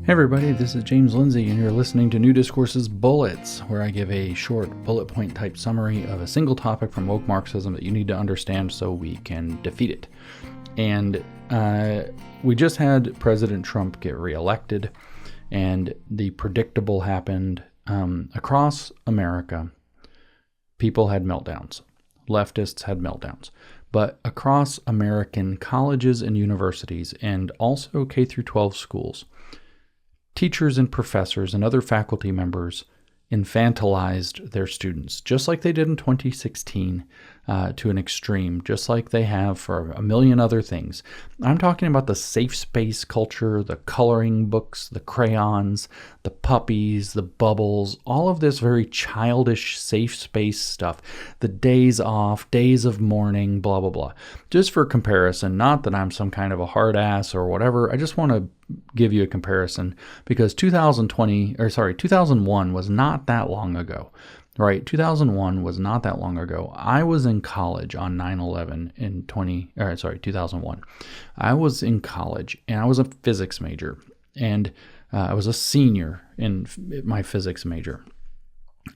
Hey everybody, this is James Lindsay, and you're listening to New Discourses Bullets, where I give a short bullet point type summary of a single topic from woke Marxism that you need to understand so we can defeat it. And we just had President Trump get reelected, and the predictable happened across America. People had meltdowns. Leftists had meltdowns. But across American colleges and universities, and also K through 12 schools, teachers and professors and other faculty members infantilized their students, just like they did in 2016 to an extreme, just like they have for a million other things. I'm talking about the safe space culture, the coloring books, the crayons, the puppies, the bubbles, all of this very childish safe space stuff, the days off, days of mourning, blah, blah, blah. Just for comparison, not that I'm some kind of a hard ass or whatever, I just want to give you a comparison because 2001 was not that long ago, right? 2001 was not that long ago. I was in college on 9/11 in 2001. I was in college and I was a physics major, and I was a senior in my physics major.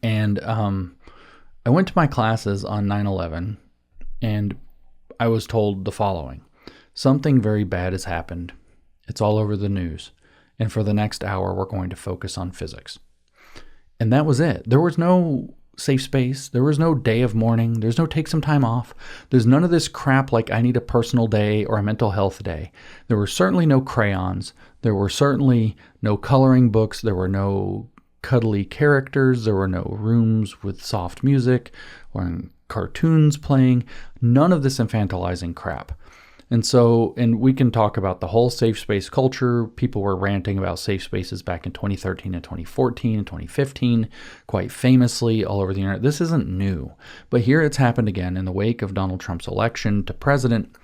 And I went to my classes on 9/11 and I was told the following: something very bad has happened. It's all over the news. And for the next hour, we're going to focus on physics. And that was it. There was no safe space. There was no day of mourning. There's no take some time off. There's none of this crap like I need a personal day or a mental health day. There were certainly no crayons. There were certainly no coloring books. There were no cuddly characters. There were no rooms with soft music or cartoons playing. None of this infantilizing crap. And we can talk about the whole safe space culture. People were ranting about safe spaces back in 2013 and 2014 and 2015, quite famously all over the internet. This isn't new, but here it's happened again in the wake of Donald Trump's election to president.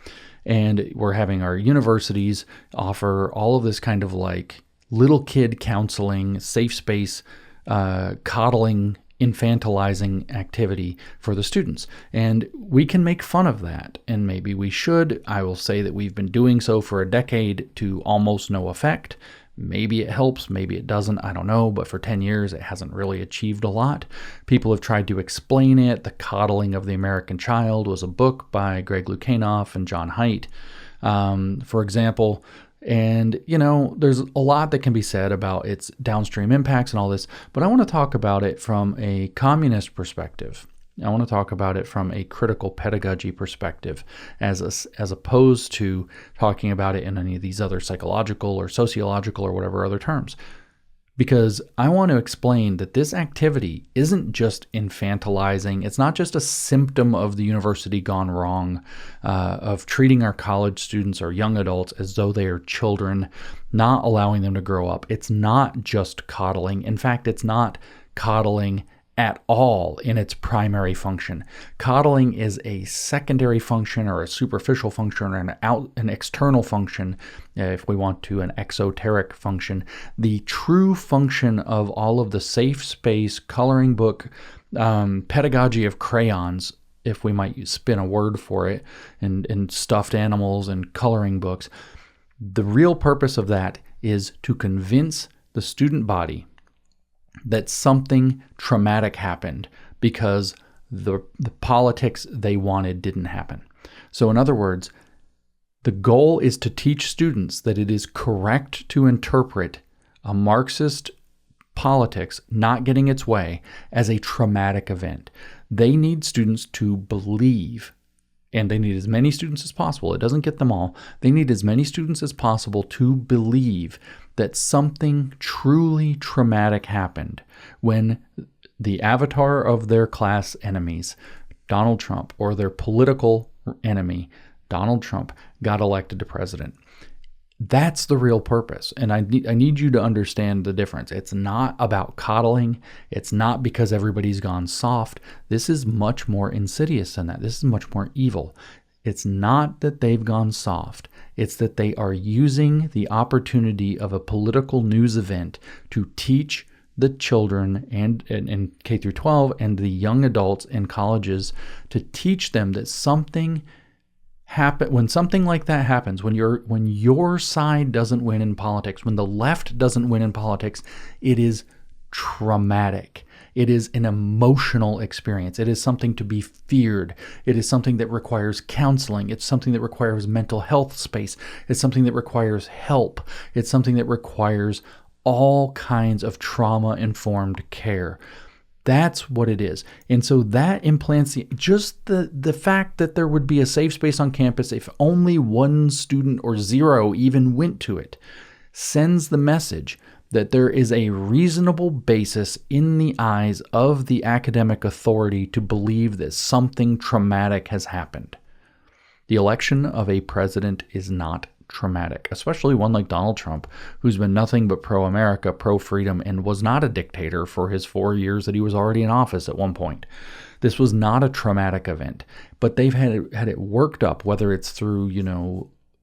And we're having our universities offer all of this kind of like little kid counseling, safe space, coddling, infantilizing activity for the students. And we can make fun of that, and maybe we should. I will say that we've been doing so for a decade to almost no effect. Maybe it helps, maybe it doesn't, I don't know, but for 10 years it hasn't really achieved a lot. People have tried to explain it. The Coddling of the American Child was a book by Greg Lukianoff and John Haidt, for example. And, there's a lot that can be said about its downstream impacts and all this, but I want to talk about it from a communist perspective. I want to talk about it from a critical pedagogy perspective, as opposed to talking about it in any of these other psychological or sociological or whatever other terms. Because I want to explain that this activity isn't just infantilizing. It's not just a symptom of the university gone wrong, of treating our college students or young adults as though they are children, not allowing them to grow up. It's not just coddling. In fact, it's not coddling at all in its primary function. Coddling is a secondary function or a superficial function or an external function, if we want to, an exoteric function. The true function of all of the safe space, coloring book, pedagogy of crayons, if we might spin a word for it, and stuffed animals and coloring books, the real purpose of that is to convince the student body that something traumatic happened because the politics they wanted didn't happen. So in other words, the goal is to teach students that it is correct to interpret a Marxist politics not getting its way as a traumatic event. They need students to believe, and they need as many students as possible. It doesn't get them all. They need as many students as possible to believe that something truly traumatic happened when the avatar of their class enemies, Donald Trump, or their political enemy, Donald Trump, got elected to president. That's the real purpose. And I need you to understand the difference. It's not about coddling. It's not because everybody's gone soft. This is much more insidious than that. This is much more evil. It's not that they've gone soft. It's that they are using the opportunity of a political news event to teach the children and K through 12 and the young adults in colleges, to teach them that something when something like that happens, when your side doesn't win in politics, when the left doesn't win in politics, it is traumatic. It is an emotional experience. It is something to be feared. It is something that requires counseling. It's something that requires mental health space. It's something that requires help. It's something that requires all kinds of trauma-informed care. That's what it is. And so that implants just the fact that there would be a safe space on campus if only one student or zero even went to it sends the message that there is a reasonable basis in the eyes of the academic authority to believe that something traumatic has happened. The election of a president is not traumatic, especially one like Donald Trump, who's been nothing but pro-America, pro-freedom, and was not a dictator for his 4 years that he was already in office at one point. This was not a traumatic event, but they've had it worked up, whether it's through,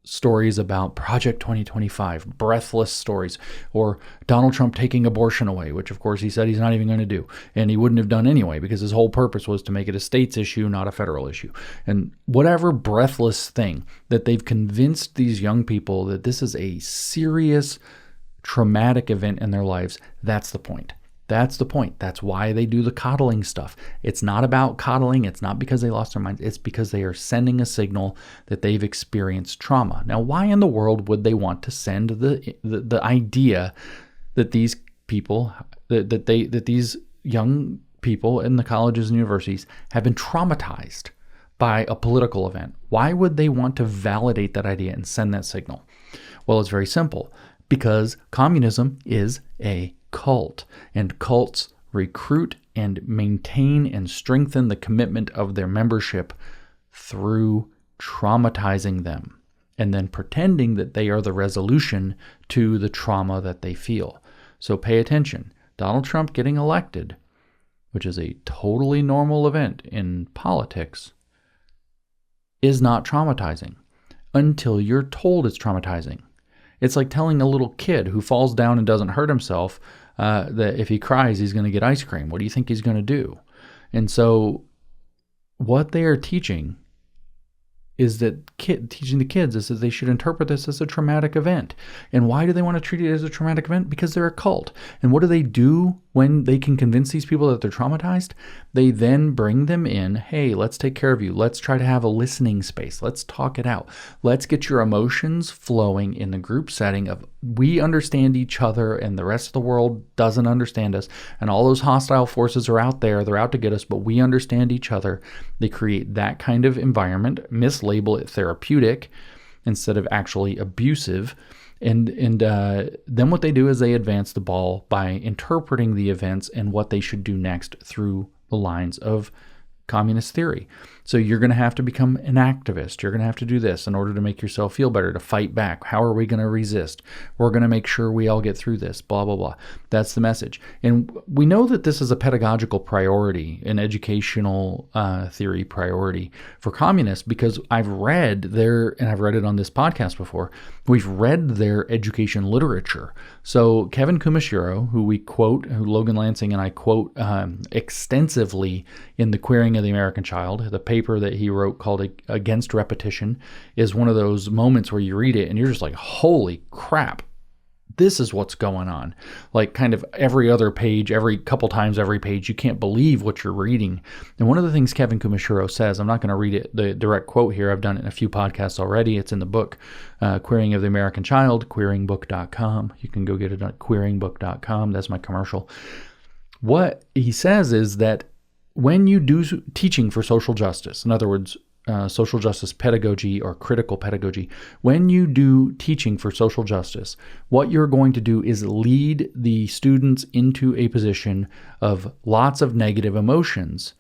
stories about Project 2025, breathless stories, or Donald Trump taking abortion away, which of course he said he's not even going to do. And he wouldn't have done anyway because his whole purpose was to make it a state's issue, not a federal issue. And whatever breathless thing that they've convinced these young people that this is a serious traumatic event in their lives, that's the point. That's the point. That's why they do the coddling stuff. It's not about coddling. It's not because they lost their minds. It's because they are sending a signal that they've experienced trauma. Now, why in the world would they want to send the idea that these people, that these young people in the colleges and universities have been traumatized by a political event? Why would they want to validate that idea and send that signal? Well, it's very simple. Because communism is a cult, and cults recruit and maintain and strengthen the commitment of their membership through traumatizing them and then pretending that they are the resolution to the trauma that they feel. So pay attention. Donald Trump getting elected, which is a totally normal event in politics, is not traumatizing until you're told it's traumatizing. It's like telling a little kid who falls down and doesn't hurt himself that if he cries, he's going to get ice cream. What do you think he's going to do? And so what they are teaching is that teaching the kids is that they should interpret this as a traumatic event. And why do they want to treat it as a traumatic event? Because they're a cult. And what do they do when they can convince these people that they're traumatized? They then bring them in. Hey, let's take care of you. Let's try to have a listening space. Let's talk it out. Let's get your emotions flowing in the group setting of we understand each other and the rest of the world doesn't understand us. And all those hostile forces are out there. They're out to get us, but we understand each other. They create that kind of environment, mislabel it therapeutic instead of actually abusive. And then what they do is they advance the ball by interpreting the events and what they should do next through the lines of communist theory. So you're going to have to become an activist. You're going to have to do this in order to make yourself feel better, to fight back. How are we going to resist? We're going to make sure we all get through this, blah, blah, blah. That's the message. And we know that this is a pedagogical priority, an educational theory priority for communists because I've read and I've read it on this podcast before, we've read their education literature. So Kevin Kumashiro, who Logan Lansing and I quote extensively in The Queering of the American Child, the paper that he wrote called Against Repetition, is one of those moments where you read it and you're just like, holy crap, this is what's going on. Like kind of every other page, every couple times every page, you can't believe what you're reading. And one of the things Kevin Kumashiro says, I'm not going to read it, the direct quote here, I've done it in a few podcasts already. It's in the book, Queering of the American Child, queeringbook.com. You can go get it at queeringbook.com. That's my commercial. What he says is that when you do teaching for social justice, in other words, social justice pedagogy or critical pedagogy, when you do teaching for social justice, what you're going to do is lead the students into a position of lots of negative emotions,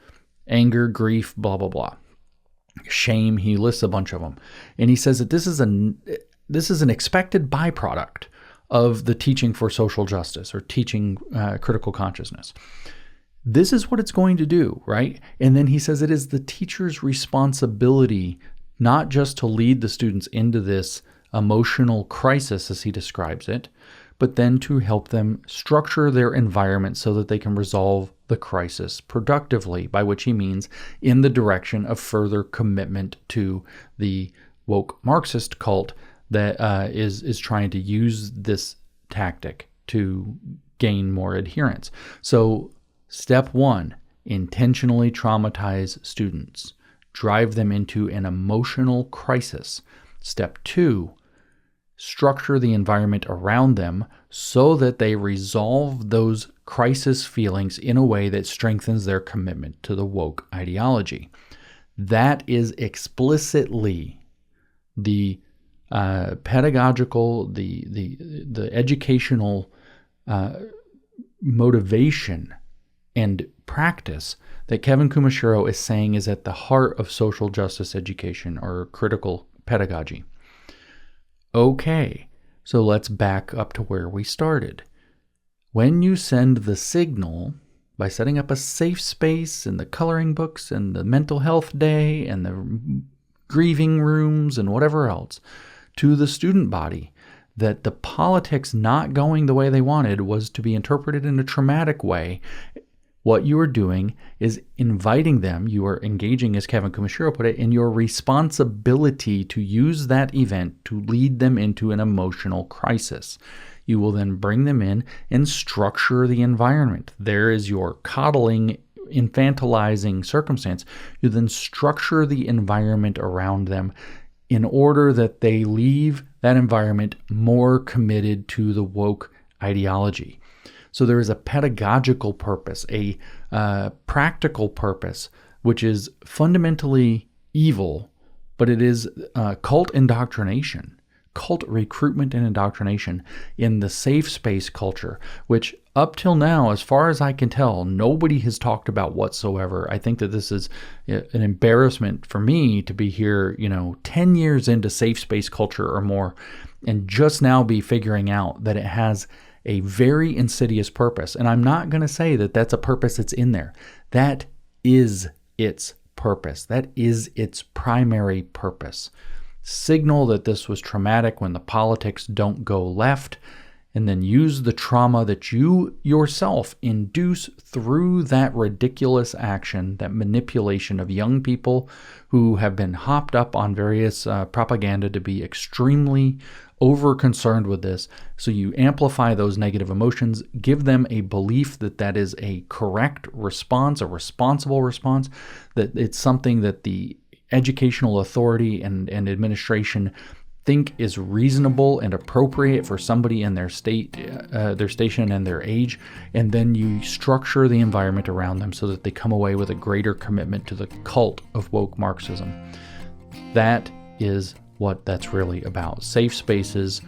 anger, grief, blah, blah, blah. Shame, he lists a bunch of them. And he says that this is an expected byproduct of the teaching for social justice or teaching critical consciousness. This is what it's going to do, right? And then he says it is the teacher's responsibility not just to lead the students into this emotional crisis, as he describes it, but then to help them structure their environment so that they can resolve the crisis productively, by which he means in the direction of further commitment to the woke Marxist cult that is trying to use this tactic to gain more adherence. So step one, intentionally traumatize students. Drive them into an emotional crisis. Step two, structure the environment around them so that they resolve those crisis feelings in a way that strengthens their commitment to the woke ideology. That is explicitly the pedagogical, the educational motivation and practice that Kevin Kumashiro is saying is at the heart of social justice education or critical pedagogy. Okay, so let's back up to where we started. When you send the signal by setting up a safe space in the coloring books and the mental health day and the grieving rooms and whatever else to the student body that the politics not going the way they wanted was to be interpreted in a traumatic way, what you are doing is inviting them, you are engaging, as Kevin Kumashiro put it, in your responsibility to use that event to lead them into an emotional crisis. You will then bring them in and structure the environment. There is your coddling, infantilizing circumstance. You then structure the environment around them in order that they leave that environment more committed to the woke ideology. So there is a pedagogical purpose, a practical purpose, which is fundamentally evil, but it is cult indoctrination, cult recruitment and indoctrination in the safe space culture, which up till now, as far as I can tell, nobody has talked about whatsoever. I think that this is an embarrassment for me to be here, 10 years into safe space culture or more, and just now be figuring out that it has a very insidious purpose. And I'm not going to say that that's a purpose that's in there. That is its purpose. That is its primary purpose. Signal that this was traumatic when the politics don't go left, and then use the trauma that you yourself induce through that ridiculous action, that manipulation of young people who have been hopped up on various propaganda to be extremely over-concerned with this. So you amplify those negative emotions, give them a belief that that is a correct response, a responsible response, that it's something that the educational authority and administration think is reasonable and appropriate for somebody in their state, their station and their age, and then you structure the environment around them so that they come away with a greater commitment to the cult of woke Marxism. That is what that's really about. Safe spaces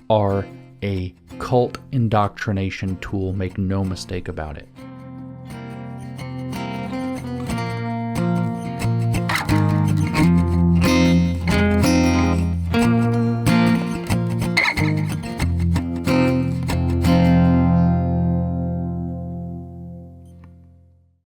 are a cult indoctrination tool, make no mistake about it.